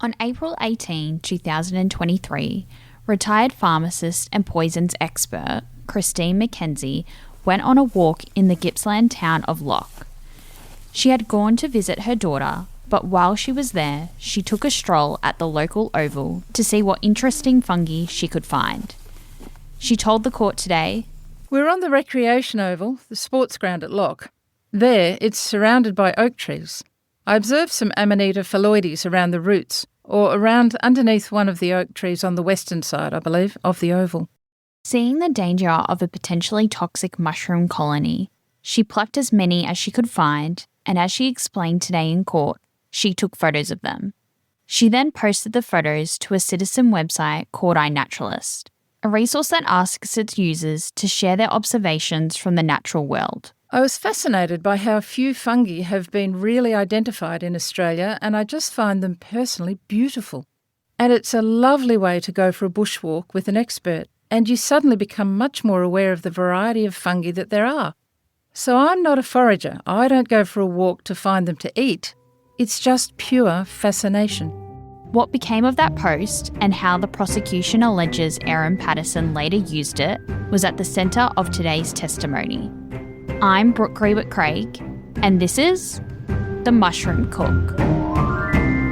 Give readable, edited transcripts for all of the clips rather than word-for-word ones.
On April 18, 2023, retired pharmacist and poisons expert Christine Mackenzie went on a walk in the Gippsland town of Loch. She had gone to visit her daughter, but while she was there, she took a stroll at the local oval to see what interesting fungi she could find. She told the court today, "We're on the recreation oval, the sports ground at Loch. There, it's surrounded by oak trees. I observed some Amanita phalloides around the roots, or around underneath one of the oak trees on the western side, I believe, of the oval." Seeing the danger of a potentially toxic mushroom colony, she plucked as many as she could find, and as she explained today in court, she took photos of them. She then posted the photos to a citizen website called iNaturalist, a resource that asks its users to share their observations from the natural world. I was fascinated by how few fungi have been really identified in Australia, and I just find them personally beautiful. And it's a lovely way to go for a bushwalk with an expert, and you suddenly become much more aware of the variety of fungi that there are. So I'm not a forager. I don't go for a walk to find them to eat. It's just pure fascination. What became of that post and how the prosecution alleges Erin Patterson later used it was at the centre of today's testimony. I'm Brooke Grebert-Craig, and this is The Mushroom Cook.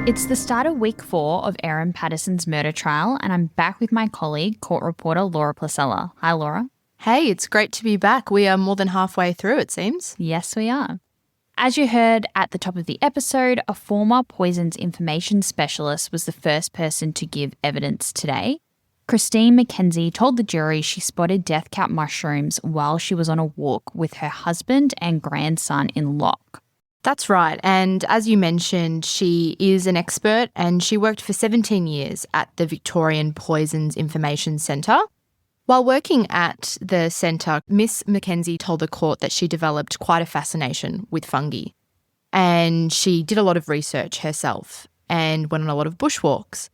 It's the start of week 4 of Erin Patterson's murder trial, and I'm back with my colleague, court reporter Laura Placella. Hi, Laura. Hey, it's great to be back. We are more than halfway through, it seems. Yes, we are. As you heard at the top of the episode, a former poisons information specialist was the first person to give evidence today. Christine Mackenzie told the jury she spotted death cap mushrooms while she was on a walk with her husband and grandson in Loch. That's right. And as you mentioned, she is an expert and she worked for 17 years at the Victorian Poisons Information Centre. While working at the centre, Miss Mackenzie told the court that she developed quite a fascination with fungi. And she did a lot of research herself and went on a lot of bushwalks.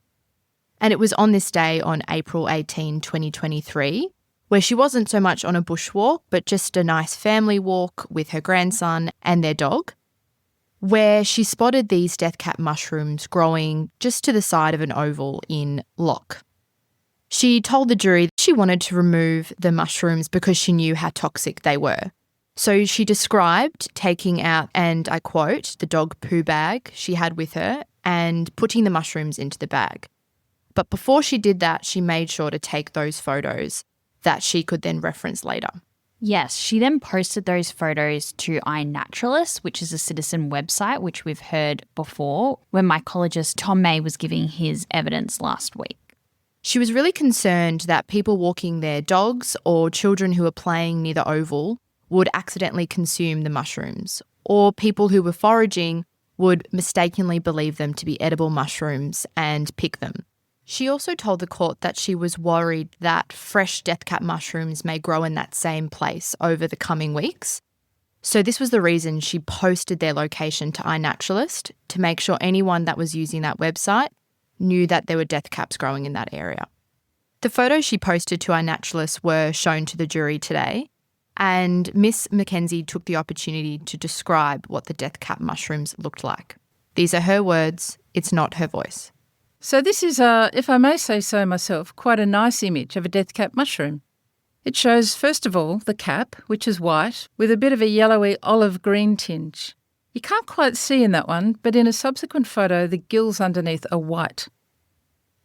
And it was on this day on April 18, 2023, where she wasn't so much on a bushwalk, but just a nice family walk with her grandson and their dog, where she spotted these death cap mushrooms growing just to the side of an oval in Loch. She told the jury that she wanted to remove the mushrooms because she knew how toxic they were. So she described taking out, and I quote, the dog poo bag she had with her and putting the mushrooms into the bag. But before she did that, she made sure to take those photos that she could then reference later. Yes, she then posted those photos to iNaturalist, which is a citizen website, which we've heard before, when mycologist Tom May was giving his evidence last week. She was really concerned that people walking their dogs or children who were playing near the oval would accidentally consume the mushrooms, or people who were foraging would mistakenly believe them to be edible mushrooms and pick them. She also told the court that she was worried that fresh death cap mushrooms may grow in that same place over the coming weeks. So this was the reason she posted their location to iNaturalist, to make sure anyone that was using that website knew that there were death caps growing in that area. The photos she posted to iNaturalist were shown to the jury today, and Miss Mackenzie took the opportunity to describe what the death cap mushrooms looked like. These are her words, it's not her voice. So this is, if I may say so myself, quite a nice image of a death cap mushroom. It shows, first of all, the cap, which is white, with a bit of a yellowy olive-green tinge. You can't quite see in that one, but in a subsequent photo, the gills underneath are white.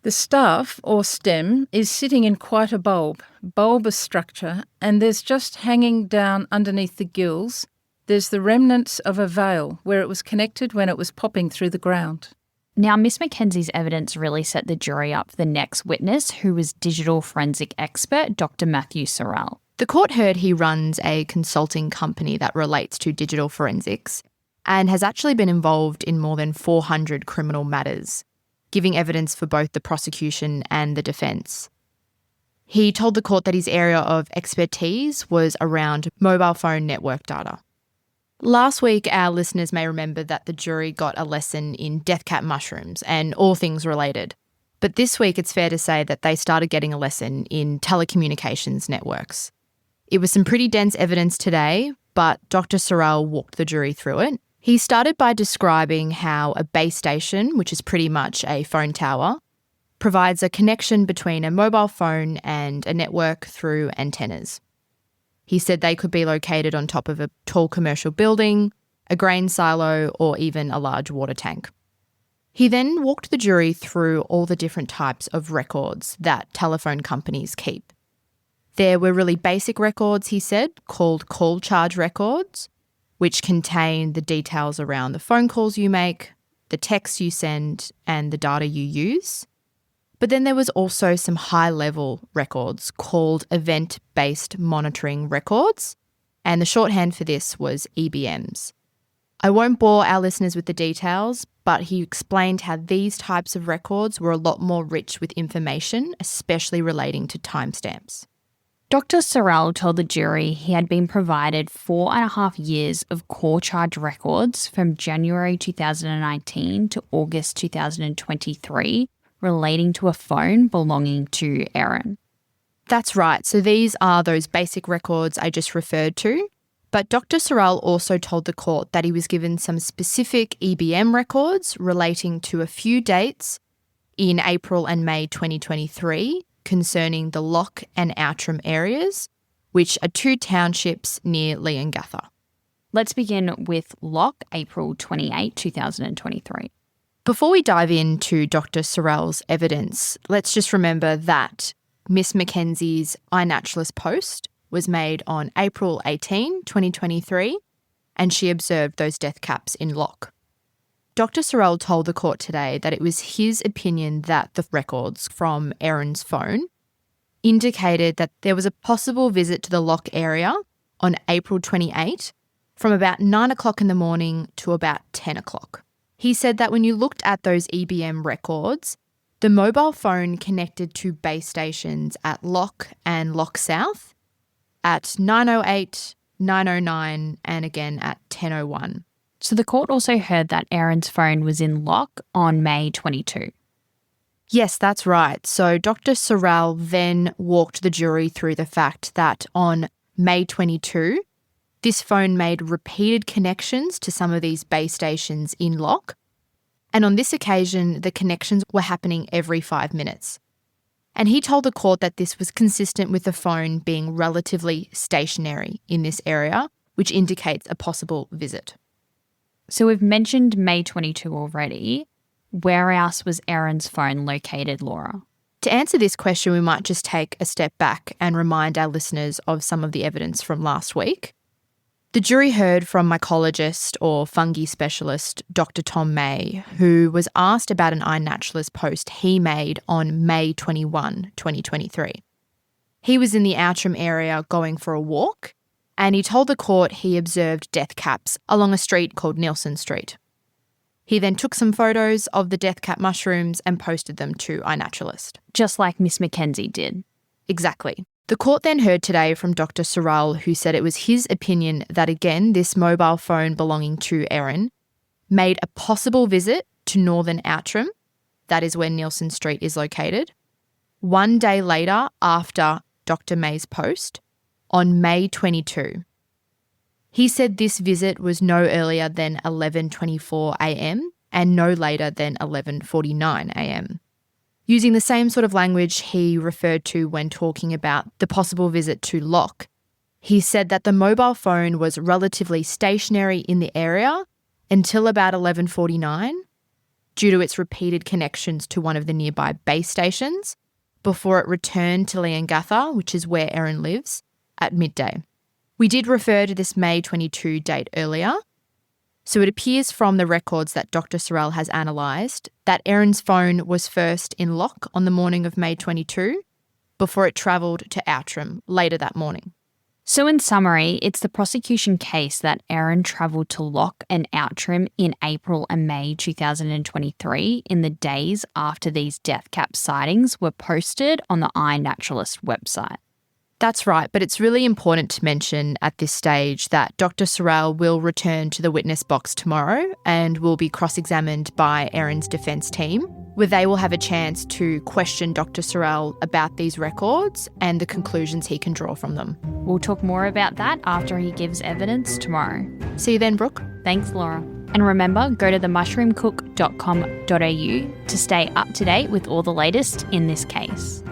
The staff, or stem, is sitting in quite a bulbous structure, and there's just hanging down underneath the gills, there's the remnants of a veil where it was connected when it was popping through the ground. Now, Miss Mackenzie's evidence really set the jury up for the next witness, who was digital forensic expert Dr. Matthew Sorrell. The court heard he runs a consulting company that relates to digital forensics and has actually been involved in more than 400 criminal matters, giving evidence for both the prosecution and the defence. He told the court that his area of expertise was around mobile phone network data. Last week, our listeners may remember that the jury got a lesson in death cap mushrooms and all things related. But this week, it's fair to say that they started getting a lesson in telecommunications networks. It was some pretty dense evidence today, but Dr. Sorrell walked the jury through it, He started by describing how a base station, which is pretty much a phone tower, provides a connection between a mobile phone and a network through antennas. He said they could be located on top of a tall commercial building, a grain silo, or even a large water tank. He then walked the jury through all the different types of records that telephone companies keep. There were really basic records, he said, called call charge records, which contain the details around the phone calls you make, the texts you send, and the data you use. But then there was also some high-level records called event-based monitoring records, and the shorthand for this was EBMs. I won't bore our listeners with the details, but he explained how these types of records were a lot more rich with information, especially relating to timestamps. Dr. Sorrell told the jury he had been provided 4.5 years of call charge records from January 2019 to August 2023 relating to a phone belonging to Erin. That's right. So these are those basic records I just referred to. But Dr. Sorrell also told the court that he was given some specific EBM records relating to a few dates in April and May 2023 concerning the Loch and Outram areas, which are two townships near Leongatha. Let's begin with Loch, April 28, 2023. Before we dive into Dr. Sorrell's evidence, let's just remember that Miss Mackenzie's iNaturalist post was made on April 18, 2023, and she observed those death caps in Loch. Dr. Sorrell told the court today that it was his opinion that the records from Erin's phone indicated that there was a possible visit to the Loch area on April 28 from about 9 o'clock in the morning to about 10 o'clock. He said that when you looked at those EBM records, the mobile phone connected to base stations at Loch and Loch South at 9:08, 9:09 and again at 10:01. So the court also heard that Erin's phone was in Loch on May 22. Yes, that's right. So Dr. Sorrell then walked the jury through the fact that on May 22, this phone made repeated connections to some of these base stations in Loch. And on this occasion, the connections were happening every 5 minutes. And he told the court that this was consistent with the phone being relatively stationary in this area, which indicates a possible visit. So we've mentioned May 22 already. Where else was Erin's phone located, Laura? To answer this question, we might just take a step back and remind our listeners of some of the evidence from last week. The jury heard from mycologist or fungi specialist Dr. Tom May, who was asked about an iNaturalist post he made on May 21, 2023. He was in the Outram area going for a walk, and he told the court he observed death caps along a street called Nielsen Street. He then took some photos of the death cap mushrooms and posted them to iNaturalist. Just like Miss Mackenzie did. Exactly. The court then heard today from Dr. Sorrell, who said it was his opinion that, again, this mobile phone belonging to Erin made a possible visit to northern Outram, that is where Nielsen Street is located, 1 day later after Dr. May's post, on May 22. He said this visit was no earlier than 11:24 a.m. and no later than 11:49 a.m. Using the same sort of language he referred to when talking about the possible visit to Loch, he said that the mobile phone was relatively stationary in the area until about 11:49 due to its repeated connections to one of the nearby base stations before it returned to Leongatha, which is where Erin lives, at midday. We did refer to this May 22 date earlier. So it appears from the records that Dr. Sorrell has analysed that Erin's phone was first in Loch on the morning of May 22 before it travelled to Outram later that morning. So in summary, it's the prosecution case that Erin travelled to Loch and Outram in April and May 2023 in the days after these death cap sightings were posted on the iNaturalist website. That's right, but it's really important to mention at this stage that Dr. Sorrell will return to the witness box tomorrow and will be cross-examined by Erin's defence team, where they will have a chance to question Dr. Sorrell about these records and the conclusions he can draw from them. We'll talk more about that after he gives evidence tomorrow. See you then, Brooke. Thanks, Laura. And remember, go to themushroomcook.com.au to stay up to date with all the latest in this case.